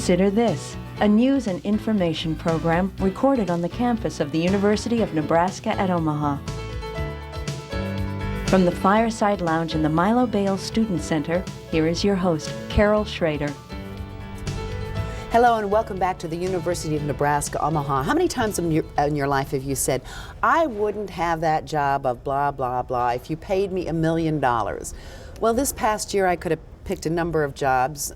Consider this, a news and information program recorded on the campus of the University of Nebraska at Omaha. From the Fireside Lounge in the Milo Bale Student Center, here is your host, Carol Schrader. Hello and welcome back to the University of Nebraska, Omaha. How many times in your life have you said, I wouldn't have that job of blah, blah, blah if you paid me $1 million? Well, this past year I could have picked a number of jobs.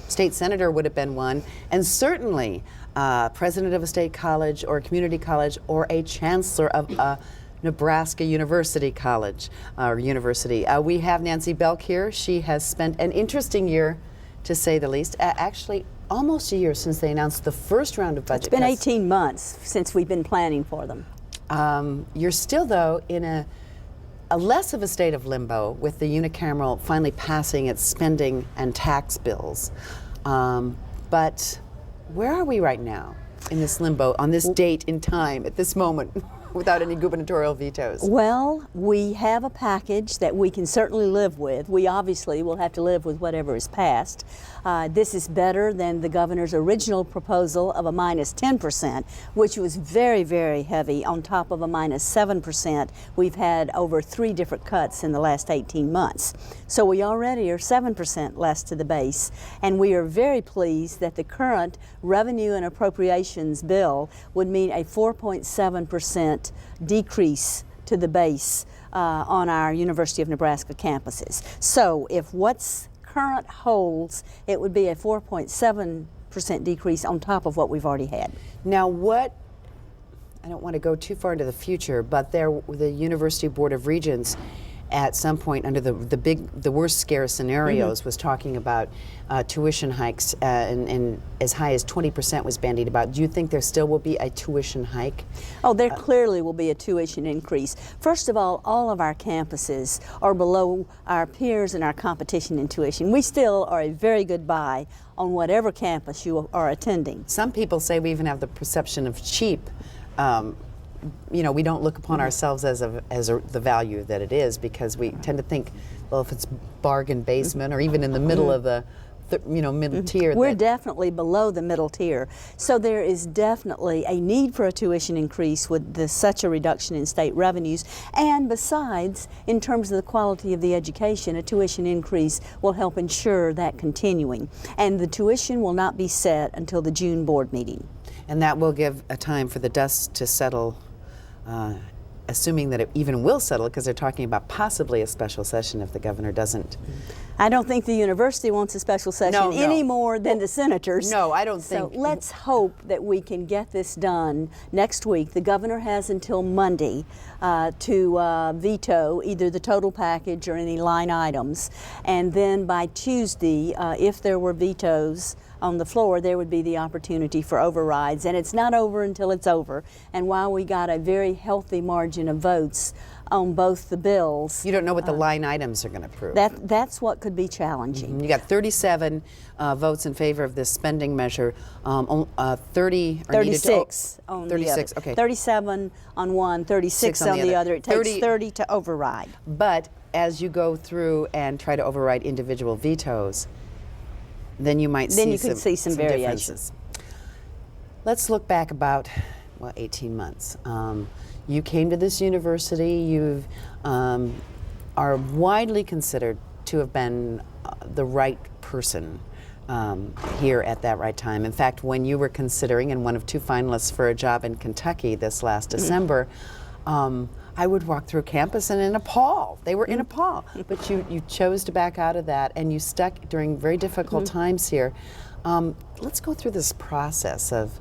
State senator would have been one, and certainly president of a state college or a community college or a chancellor of a Nebraska University College or university. We have Nancy Belk here. She has spent an interesting year, to say the least. Actually, almost a year since they announced the first round of budget cuts. It's been cuts. 18 months since we've been planning for them. You're still, though, in a less of a state of limbo with the unicameral finally passing its spending and tax bills. But where are we right now in this limbo, on this date in time, at this moment, without any gubernatorial vetoes? Well, we have a package that we can certainly live with. We obviously will have to live with whatever is passed. This is better than the governor's original proposal of a minus 10%, which was very, very heavy on top of a minus 7%. We've had over 3 different cuts in the last 18 months. So we already are 7% less to the base, and we are very pleased that the current revenue and appropriations bill would mean a 4.7% decrease to the base on our University of Nebraska campuses. So if what's current holds, it would be a 4.7% decrease on top of what we've already had. Now what, I don't want to go too far into the future, but the University Board of Regents at some point under the worst scare scenarios was talking about tuition hikes and as high as 20% was bandied about. Do you think there still will be a tuition hike? Oh, there clearly will be a tuition increase. First of all of our campuses are below our peers and our competition in tuition. We still are a very good buy on whatever campus you are attending. Some people say we even have the perception of cheap. You know, we don't look upon ourselves as the value that it is, because we tend to think, well, if it's bargain basement or even in the middle of the middle tier. We're definitely below the middle tier. So there is definitely a need for a tuition increase with such a reduction in state revenues. And besides, in terms of the quality of the education, a tuition increase will help ensure that continuing. And the tuition will not be set until the June board meeting. And that will give a time for the dust to settle, assuming that it even will settle, because they're talking about possibly a special session if the governor doesn't. I don't think the university wants a special session any more than the senators. No, I don't think. So let's hope that we can get this done next week. The governor has until Monday to veto either the total package or any line items. And then by Tuesday, if there were vetoes on the floor, there would be the opportunity for overrides. And it's not over until it's over. And while we got a very healthy margin of votes on both the bills, you don't know what the line items are going to prove. That's what could be challenging. You got 37 votes in favor of this spending measure, 36 on 36, the other. okay. 37 on one, 36 on the other. It takes 30 to override. But as you go through and try to override individual vetoes, then you might see some variations. Let's look back about 18 months. You came to this university. You are widely considered to have been the right person here at that right time. In fact, when you were considering and one of 2 finalists for a job in Kentucky this last December, I would walk through campus and in appall. They were in appall. But you chose to back out of that, and you stuck during very difficult times here. Let's go through this process of,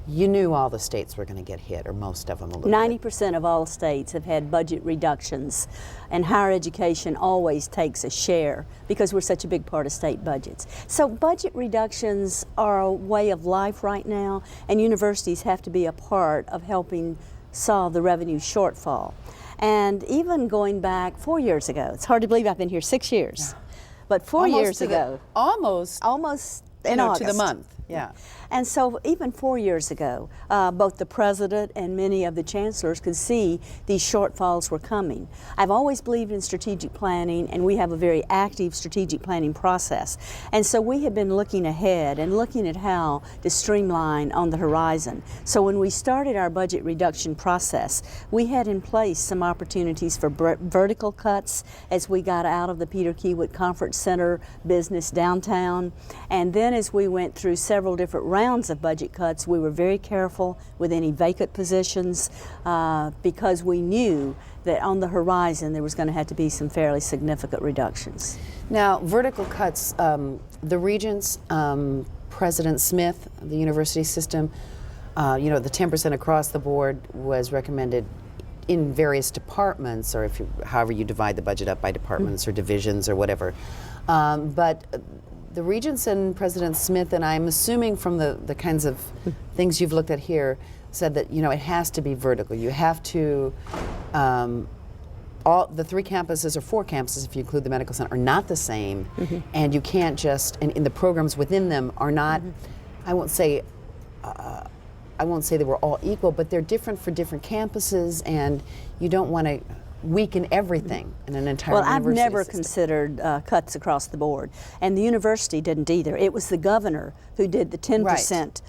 you knew all the states were going to get hit, or most of them a little 90% of all states have had budget reductions, and higher education always takes a share because we're such a big part of state budgets. So budget reductions are a way of life right now, and universities have to be a part of helping solve the revenue shortfall. And even going back 4 years ago, it's hard to believe I've been here 6 years, but 4 years ago, almost in August, to the month. Yeah. And so even 4 years ago, both the president and many of the chancellors could see these shortfalls were coming. I've always believed in strategic planning, and we have a very active strategic planning process. And so we have been looking ahead and looking at how to streamline on the horizon. So when we started our budget reduction process, we had in place some opportunities for vertical cuts as we got out of the Peter Kiewit Conference Center business downtown. And then as we went through several different rounds of budget cuts, we were very careful with any vacant positions because we knew that on the horizon there was going to have to be some fairly significant reductions. Now, vertical cuts, the regents, President Smith of the university system, you know, the 10% across the board was recommended in various departments, or if you, however you divide the budget up by departments or divisions or whatever. But the regents and President Smith, and I'm assuming from the kinds of things you've looked at here, said that, you know, it has to be vertical. You have to, all the 3 campuses or 4 campuses, if you include the medical center, are not the same, and you can't just, and the programs within them are not, I won't say they were all equal, but they're different for different campuses, and you don't want to weaken everything in an entire university Well, I've never system. considered cuts across the board, and the university didn't either. It was the governor who did the 10%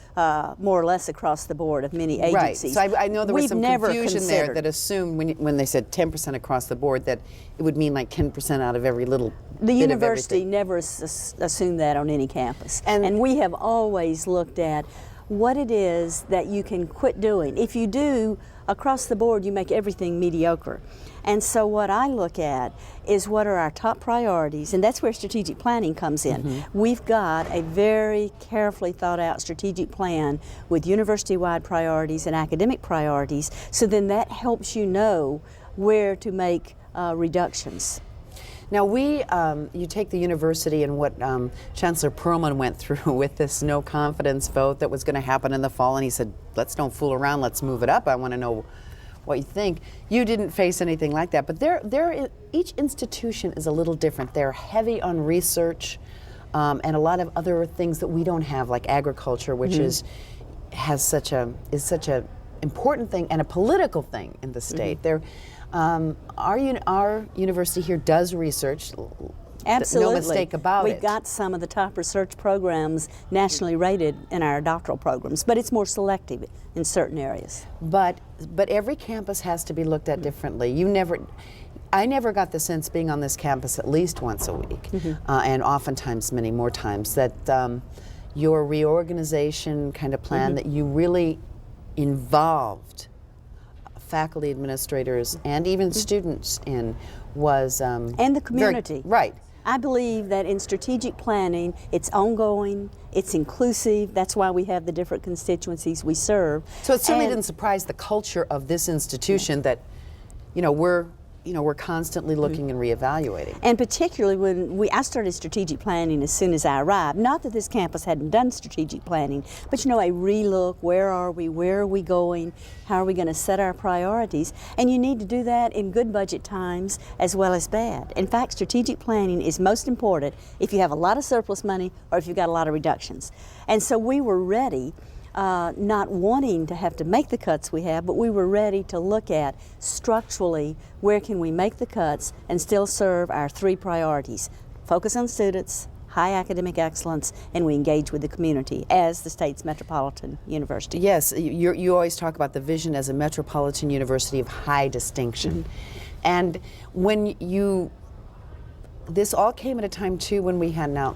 more or less across the board of many agencies. Right. So I know there was We've some never confusion there considered. that assumed when they said 10% across the board that it would mean like 10% out of every little The bit university of everything. never assumed that on any campus. And- And we have always looked at what it is that you can quit doing. If you do, across the board, you make everything mediocre. And so what I look at is what are our top priorities, and that's where strategic planning comes in. We've got a very carefully thought out strategic plan with university-wide priorities and academic priorities, so then that helps you know where to make reductions. Now you take the university and what Chancellor Perlman went through with this no confidence vote that was going to happen in the fall, and he said, let's don't fool around, let's move it up. I want to know what you think. You didn't face anything like that, but each institution is a little different. They're heavy on research and a lot of other things that we don't have, like agriculture, which is such a important thing and a political thing in the state. Our university here does research. Absolutely. No mistake about it. We've got some of the top research programs nationally rated in our doctoral programs, but it's more selective in certain areas. But every campus has to be looked at differently. I never got the sense, being on this campus at least once a week, and oftentimes many more times, that your reorganization kind of plan that you really involved faculty, administrators, and even students in was And the community. Right. I believe that in strategic planning, it's ongoing, it's inclusive. That's why we have the different constituencies we serve. So it certainly And- didn't surprise the culture of this institution that, we're constantly looking and reevaluating. And particularly when I started strategic planning as soon as I arrived. Not that this campus hadn't done strategic planning, but a relook, where are we going, how are we going to set our priorities? And you need to do that in good budget times as well as bad. In fact, strategic planning is most important if you have a lot of surplus money or if you've got a lot of reductions. And so we were ready, not wanting to have to make the cuts we have, but we were ready to look at structurally where can we make the cuts and still serve our 3 priorities: focus on students, high academic excellence, and we engage with the community as the state's metropolitan university. Yes, you always talk about the vision as a metropolitan university of high distinction. And when this all came at a time too when we had, now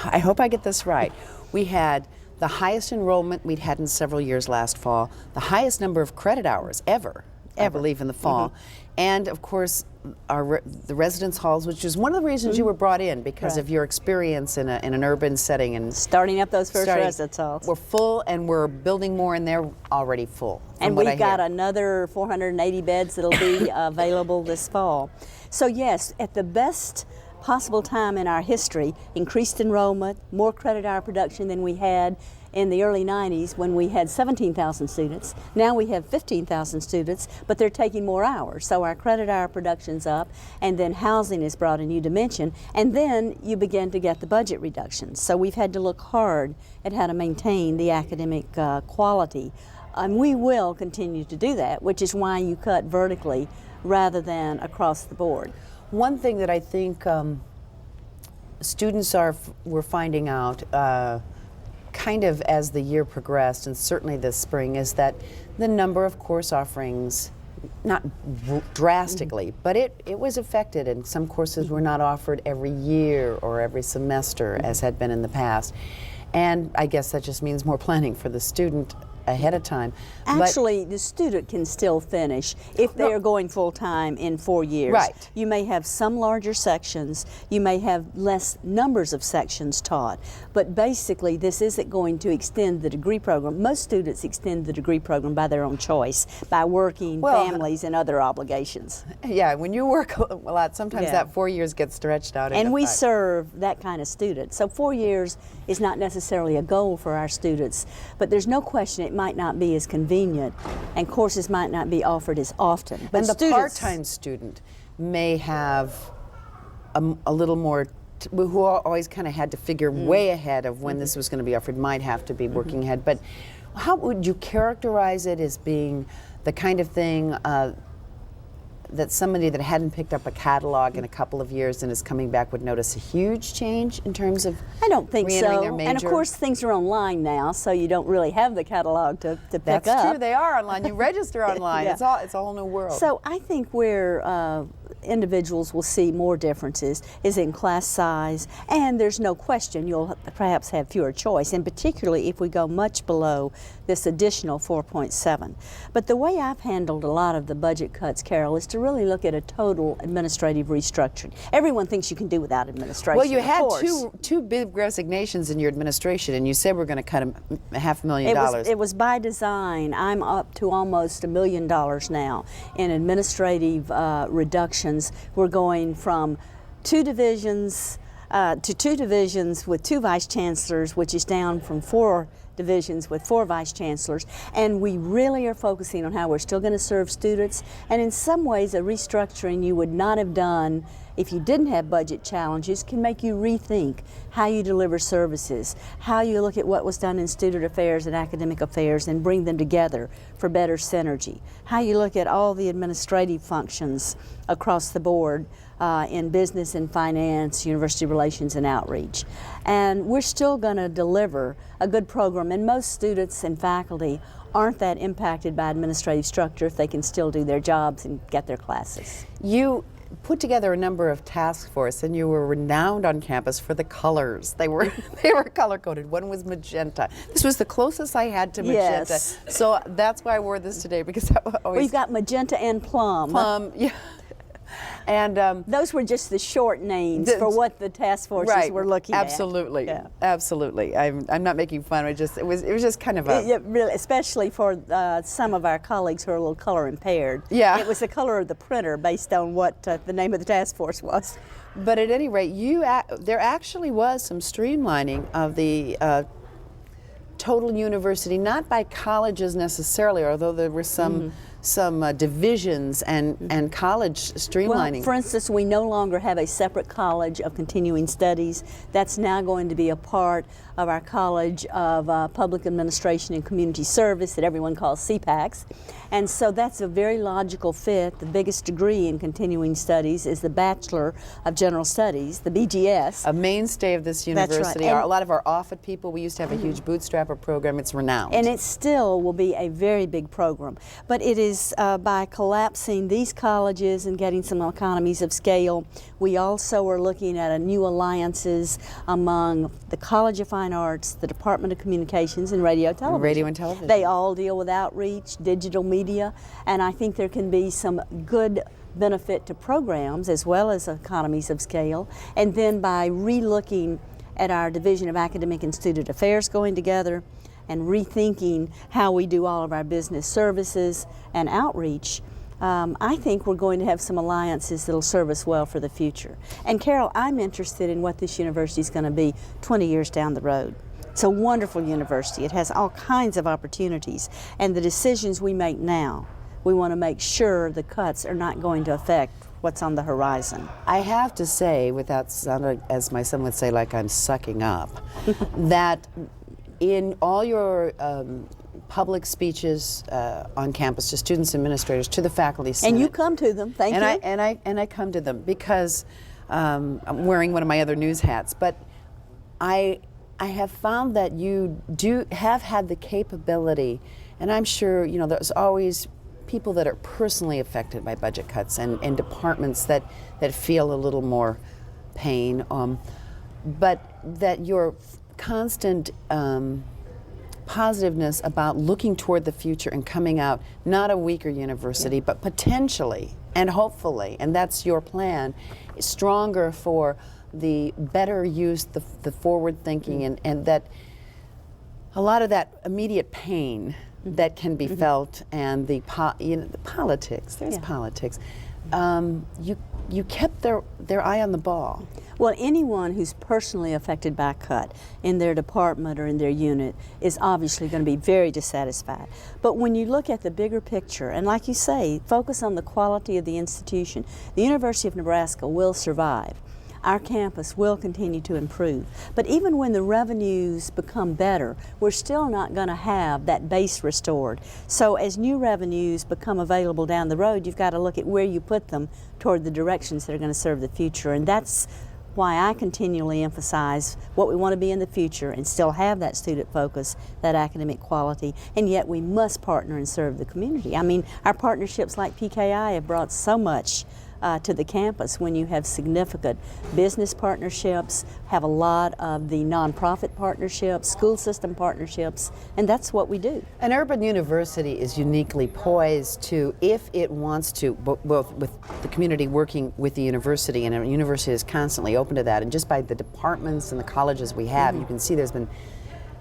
I hope I get this right, we had the highest enrollment we'd had in several years last fall, the highest number of credit hours ever. I believe, in the fall. And of course, the residence halls, which is one of the reasons you were brought in, because of your experience in an urban setting and Starting up those first residence halls. We're full, and we're building more, and they're already full. And we've got another 480 beds that'll be available this fall. So yes, at the best possible time in our history, increased enrollment, more credit hour production than we had in the early 90s when we had 17,000 students. Now we have 15,000 students, but they're taking more hours. So our credit hour production's up, and then housing has brought a new dimension, and then you begin to get the budget reductions. So we've had to look hard at how to maintain the academic quality. And we will continue to do that, which is why you cut vertically rather than across the board. One thing that I think students were finding out kind of as the year progressed, and certainly this spring, is that the number of course offerings, not drastically, but it was affected, and some courses were not offered every year or every semester as had been in the past. And I guess that just means more planning for the student ahead of time. Actually, the student can still finish if they are going full-time in 4 years. Right. You may have some larger sections, you may have less numbers of sections taught, but basically this isn't going to extend the degree program. Most students extend the degree program by their own choice, by working, families, and other obligations. Yeah, when you work a lot, sometimes Yeah. that 4 years gets stretched out. And into we 5. serve that kind of student. So 4 years is not necessarily a goal for our students, but there's no question it might not be as convenient, and courses might not be offered as often. But And the students, part-time student may have a little more, who always kind of had to figure way ahead of when this was going to be offered, might have to be working ahead. But how would you characterize it as being the kind of thing that somebody that hadn't picked up a catalog in a couple of years and is coming back would notice a huge change in terms of I don't think re-entering so. their major? And of course, things are online now, so you don't really have the catalog to pick That's up. true. They are online. You register online. Yeah. It's a whole new world. So I think where individuals will see more differences is in class size, and there's no question you'll perhaps have fewer choice, and particularly if we go much below this additional 4.7. But the way I've handled a lot of the budget cuts, Carol, is to really look at a total administrative restructuring. Everyone thinks you can do without administration. Well, you of had course. two big resignations in your administration, and you said we're going to cut $500,000. It was by design. I'm up to almost $1 million now in administrative reductions. We're going from 2 divisions to 2 divisions with 2 vice chancellors, which is down from 4 divisions with 4 vice chancellors, and we really are focusing on how we're still going to serve students, and in some ways a restructuring you would not have done if you didn't have budget challenges can make you rethink how you deliver services, how you look at what was done in student affairs and academic affairs and bring them together for better synergy, how you look at all the administrative functions across the board in business and finance, university relations and outreach. And we're still going to deliver a good program, and most students and faculty aren't that impacted by administrative structure if they can still do their jobs and get their classes. You put together a number of task force, and you were renowned on campus for the colors. They were color coded. One was magenta. This was the closest I had to magenta. Yes. So that's why I wore this today, because I always We've got magenta and plum. yeah. And those were just the short names for what the task forces right, were looking absolutely, at. Absolutely. I'm not making fun. It was just kind of a Yeah, really, especially for some of our colleagues who are a little color impaired. Yeah. It was the color of the printer based on what the name of the task force was. But at any rate, there actually was some streamlining of the total university, not by colleges necessarily, although there were some divisions and college streamlining. Well, for instance, we no longer have a separate college of continuing studies. That's now going to be a part of our College of Public Administration and Community Service that everyone calls CPACs. And so that's a very logical fit. The biggest degree in continuing studies is the Bachelor of General Studies, the BGS. A mainstay of this That's right. university. And A lot of our Offutt people, we used to have a huge bootstrapper program. It's renowned. And it still will be a very big program. But it is by collapsing these colleges and getting some economies of scale, we also are looking at a new alliances among the College of Fine Arts, the Department of Communications, and Radio and Television. Radio and Television. They all deal with outreach, digital media, and I think there can be some good benefit to programs as well as economies of scale. And then by re-looking at our Division of Academic and Student Affairs going together, and rethinking how we do all of our business services and outreach, I think we're going to have some alliances that'll serve us well for the future. And Carol, I'm interested in what this university is going to be 20 years down the road. It's a wonderful university. It has all kinds of opportunities, and the decisions we make now, we want to make sure the cuts are not going to affect what's on the horizon. I have to say, without sounding, as my son would say, like I'm sucking up, that in all your public speeches on campus to students, administrators, to the faculty senate, And you come to them, thank you. I come to them because I'm wearing one of my other news hats, but I have found that you have had the capability, and I'm sure, you know, there's always people that are personally affected by budget cuts and departments that feel a little more pain, but that your constant positiveness about looking toward the future and coming out not a weaker university, but potentially and hopefully, and that's your plan, stronger for the better use, the forward thinking, and that a lot of that immediate pain that can be felt, and the politics, there's politics, you kept their eye on the ball. Well, anyone who's personally affected by a cut in their department or in their unit is obviously going to be very dissatisfied. But when you look at the bigger picture, and like you say, focus on the quality of the institution, the University of Nebraska will survive. Our campus will continue to improve. But even when the revenues become better, we're still not going to have that base restored. So as new revenues become available down the road, you've got to look at where you put them toward the directions that are going to serve the future. And that's why I continually emphasize what we want to be in the future and still have that student focus, that academic quality, and yet we must partner and serve the community. I mean, our partnerships like PKI have brought so much to the campus when you have significant business partnerships, have a lot of the nonprofit partnerships, school system partnerships, and that's what we do. An urban university is uniquely poised to, if it wants to, both with the community working with the university, and a university is constantly open to that, and just by the departments and the colleges we have, you can see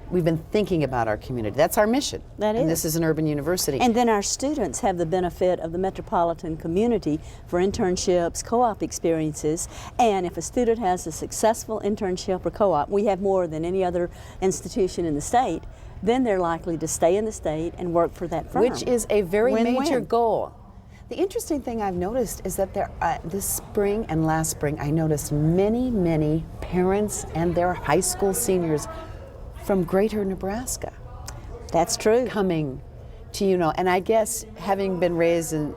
we've been thinking about our community. That's our mission. And this is an urban university. And then our students have the benefit of the metropolitan community for internships, co-op experiences, and if a student has a successful internship or co-op, we have more than any other institution in the state, then they're likely to stay in the state and work for that firm. Which is a very major Win-win. goal. The interesting thing I've noticed is that this spring and last spring, I noticed many parents and their high school seniors from greater Nebraska. That's true. Coming to, and I guess having been raised in,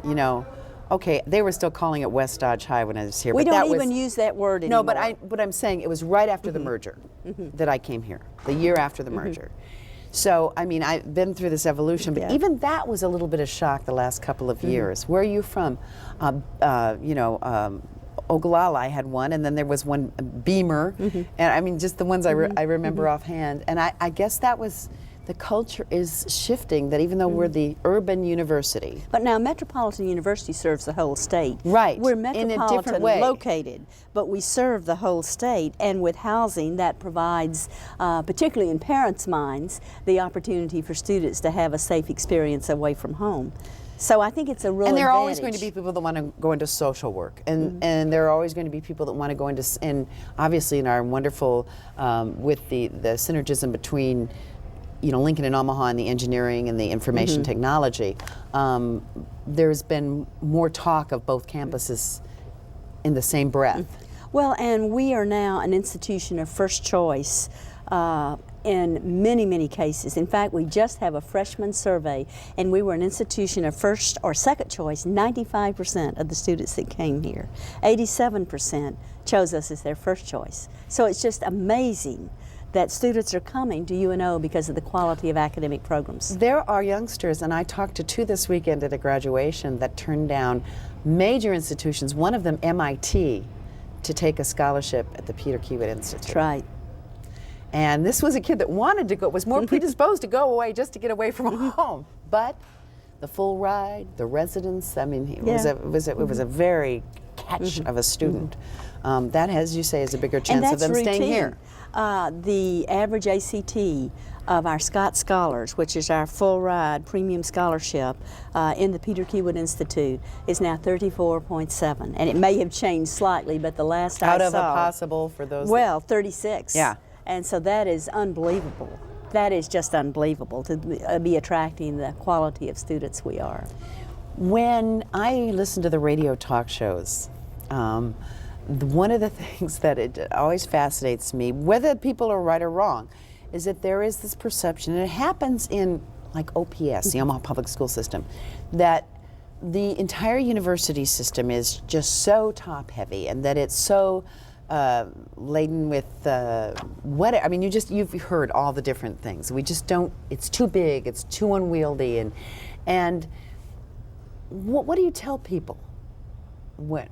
okay, they were still calling it West Dodge High when I was here. We but don't even use that word anymore. No, but I'm saying it was right after the merger that I came here, the year after the merger. So, I mean, I've been through this evolution, but even that was a little bit of shock the last couple of years. Where are you from? Ogallala, I had one, and then there was one Beamer, and I mean, just the ones I remember offhand. And I guess that was, the culture is shifting, that even though we're the urban university. But now Metropolitan University serves the whole state. Right, We're in a metropolitan different way. located, but we serve the whole state, and with housing that provides, particularly in parents' minds, the opportunity for students to have a safe experience away from home. So I think it's a real And there are advantage. always going to be people that want to go into social work, and there are always going to be people that want to go into, and obviously in our wonderful, with the synergism between, Lincoln and Omaha and the engineering and the information technology, there's been more talk of both campuses in the same breath. Well, and we are now an institution of first choice in many cases. In fact, we just have a freshman survey, and we were an institution of first or second choice 95% of the students that came here. 87% chose us as their first choice. So it's just amazing that students are coming to UNO because of the quality of academic programs. There are youngsters, and I talked to two this weekend at a graduation, that turned down major institutions, one of them MIT, to take a scholarship at the Peter Kiewit Institute. That's right. And this was a kid that wanted to go, was more predisposed to go away just to get away from home. But the full ride, the residence, I mean, it was a very catch of a student. That, as you say, is a bigger chance of them staying here. The average ACT of our Scott Scholars, which is our full ride premium scholarship in the Peter Kiewit Institute, is now 34.7. And it may have changed slightly, but the last I saw. Out of a possible, for those. Well, 36. Yeah. And so that is unbelievable. That is just unbelievable to be attracting the quality of students we are. When I listen to the radio talk shows, one of the things that it always fascinates me, whether people are right or wrong, is that there is this perception, and it happens in like OPS, the Omaha Public School System, that the entire university system is just so top heavy, and that it's so laden with what I mean. You've heard all the different things. We just don't. It's too big. It's too unwieldy. And what do you tell people?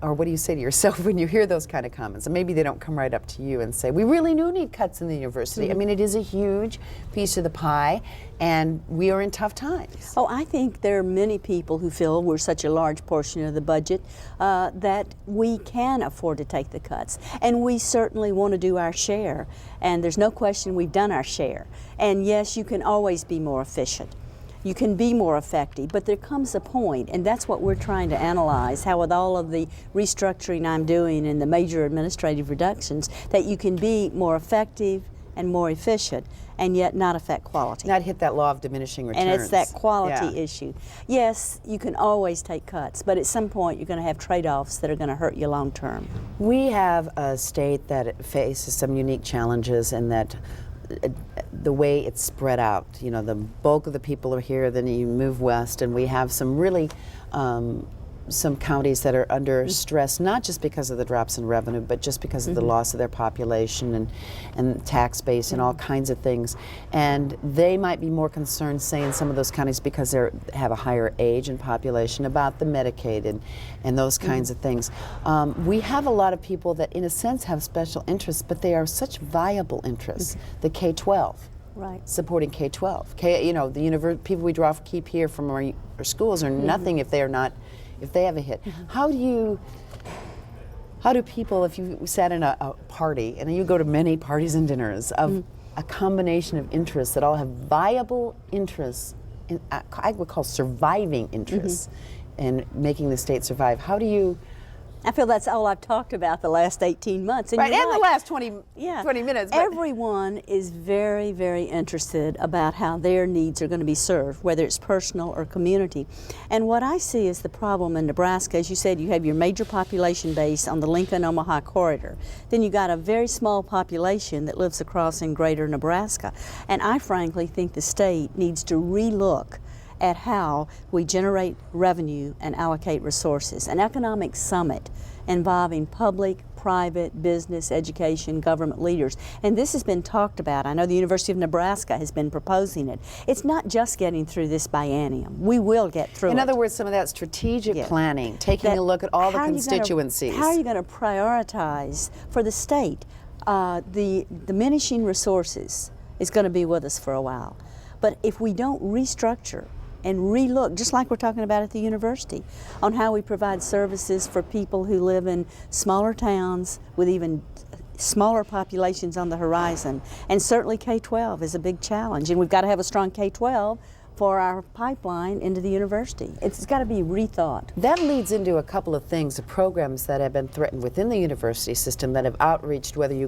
Or what do you say to yourself when you hear those kind of comments? And maybe they don't come right up to you and say, we really do need cuts in the university. I mean, it is a huge piece of the pie, and we are in tough times. Oh, I think there are many people who feel we're such a large portion of the budget that we can afford to take the cuts. And we certainly want to do our share. And there's no question we've done our share. And yes, you can always be more efficient. You can be more effective, but there comes a point, and that's what we're trying to analyze, how with all of the restructuring I'm doing and the major administrative reductions, that you can be more effective and more efficient and yet not affect quality. Not hit that law of diminishing returns. And it's that quality issue. Yes, you can always take cuts, but at some point you're going to have trade-offs that are going to hurt you long term. We have a state that faces some unique challenges, and that the way it's spread out, you know, the bulk of the people are here, then you move west, and we have some really some counties that are under stress, not just because of the drops in revenue, but just because of the loss of their population and tax base and all kinds of things. And they might be more concerned, say, in some of those counties, because they have a higher age and population, about the Medicaid and those kinds of things. We have a lot of people that, in a sense, have special interests, but they are such viable interests. The K-12. Right. Supporting K-12. You know, the people we keep here from our schools are nothing if they are not, if they have a hit. How do people, if you sat in a party, and you go to many parties and dinners of a combination of interests that all have viable interests, I would call surviving interests, in making the state survive, how do you? I feel that's all I've talked about the last 18 months. And right, you're and the last 20 minutes. But everyone is very, very interested about how their needs are going to be served, whether it's personal or community. And what I see is the problem in Nebraska, as you said, you have your major population base on the Lincoln-Omaha corridor. Then you got a very small population that lives across in greater Nebraska. And I frankly think the state needs to relook at how we generate revenue and allocate resources. An economic summit involving public, private, business, education, government leaders. And this has been talked about. I know the University of Nebraska has been proposing it. It's not just getting through this biennium. We will get through it. In other words, some of that strategic planning, taking a look at all the constituencies. How are you going to prioritize for the state? The diminishing resources is going to be with us for a while. But if we don't restructure and relook, just like we're talking about at the university, on how we provide services for people who live in smaller towns with even smaller populations on the horizon. And certainly K-12 is a big challenge, and we've got to have a strong K-12 for our pipeline into the university. It's got to be rethought. That leads into a couple of things, the programs that have been threatened within the university system that have outreached, whether you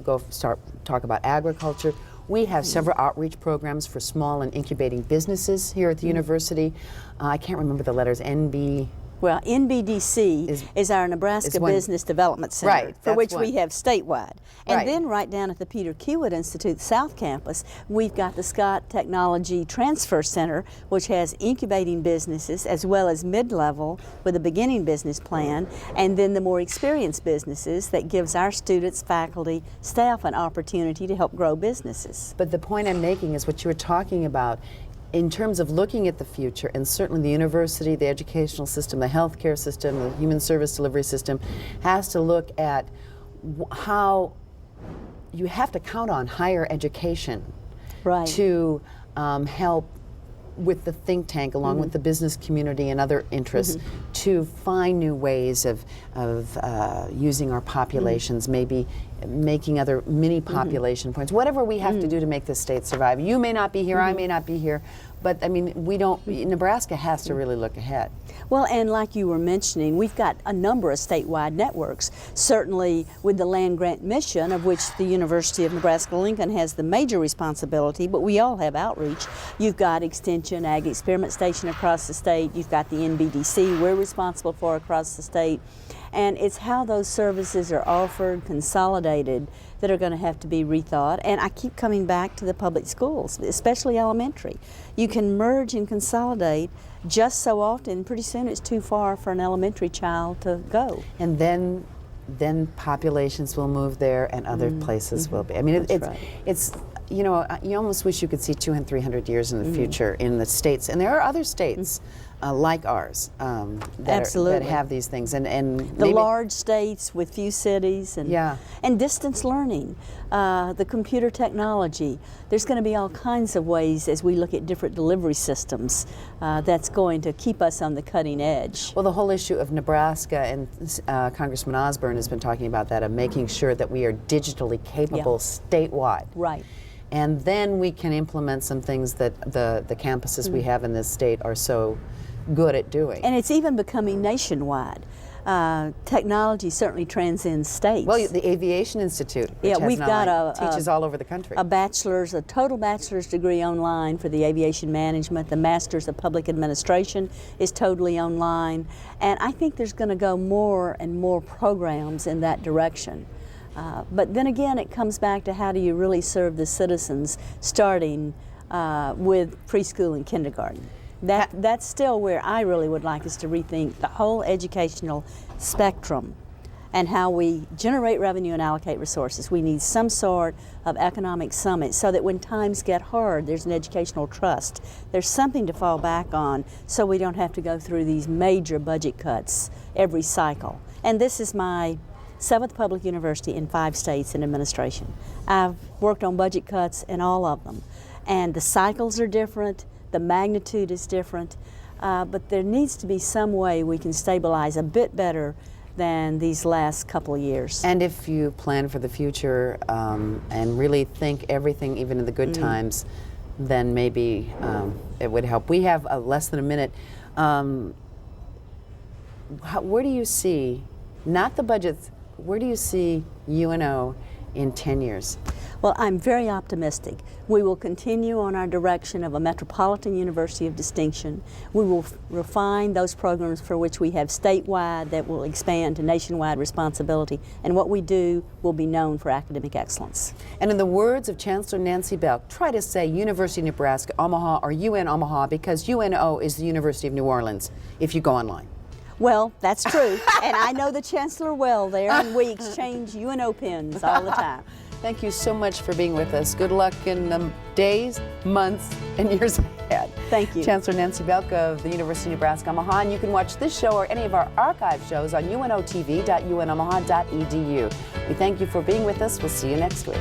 talk about agriculture. We have several outreach programs for small and incubating businesses here at the university. I can't remember the letters, Well, NBDC is our Nebraska Business Development Center, for which we have statewide. And then right down at the Peter Kiewit Institute South Campus, we've got the Scott Technology Transfer Center, which has incubating businesses as well as mid-level with a beginning business plan, and then the more experienced businesses that gives our students, faculty, staff an opportunity to help grow businesses. But the point I'm making is what you were talking about. In terms of looking at the future, and certainly the university, the educational system, the healthcare system, the human service delivery system has to look at how you have to count on higher education to help with the think tank, along with the business community and other interests, to find new ways of using our populations, maybe making other mini population points, whatever we have to do to make this state survive. You may not be here, I may not be here, but I mean, Nebraska has to really look ahead. Well, and like you were mentioning, we've got a number of statewide networks. Certainly with the land grant mission, of which the University of Nebraska-Lincoln has the major responsibility, but we all have outreach. You've got Extension, Ag Experiment Station across the state. You've got the NBDC we're responsible for across the state. And it's how those services are offered, consolidated, that are going to have to be rethought. And I keep coming back to the public schools, especially elementary. You can merge and consolidate just so often, pretty soon it's too far for an elementary child to go. And then populations will move there and other places will be. I mean, it's you know, you almost wish you could see 200 and 300 years in the future in the states. And there are other states like ours that have these things. And the large states with few cities and distance learning, the computer technology. There's going to be all kinds of ways as we look at different delivery systems that's going to keep us on the cutting edge. Well, the whole issue of Nebraska, and Congressman Osborne has been talking about that, of making sure that we are digitally capable statewide. Right. And then we can implement some things that the campuses we have in this state are so good at doing. And it's even becoming nationwide. Technology certainly transcends states. Well, the Aviation Institute, which we've got teaches all over the country. A total bachelor's degree online for the aviation management. The Master's of Public Administration is totally online. And I think there's going to go more and more programs in that direction. But then again, it comes back to how do you really serve the citizens, starting with preschool and kindergarten. That's still where I really would like us to rethink the whole educational spectrum and how we generate revenue and allocate resources. We need some sort of economic summit so that when times get hard, there's an educational trust. There's something to fall back on so we don't have to go through these major budget cuts every cycle. And this is my 7th public university in 5 states in administration. I've worked on budget cuts in all of them. And the cycles are different, the magnitude is different, but there needs to be some way we can stabilize a bit better than these last couple of years. And if you plan for the future and really think everything, even in the good times, then maybe it would help. We have less than a minute. Where do you see, not the budgets, where do you see UNO in 10 years? Well, I'm very optimistic. We will continue on our direction of a metropolitan university of distinction. We will refine those programs for which we have statewide that will expand to nationwide responsibility, and what we do will be known for academic excellence. And in the words of Chancellor Nancy Belk, try to say University of Nebraska Omaha or UN Omaha, because UNO is the University of New Orleans if you go online. Well, that's true, and I know the Chancellor well there, and we exchange UNO pins all the time. Thank you so much for being with us. Good luck in the days, months, and years ahead. Thank you. Chancellor Nancy Belk of the University of Nebraska Omaha, and you can watch this show or any of our archive shows on unotv.unomaha.edu. We thank you for being with us. We'll see you next week.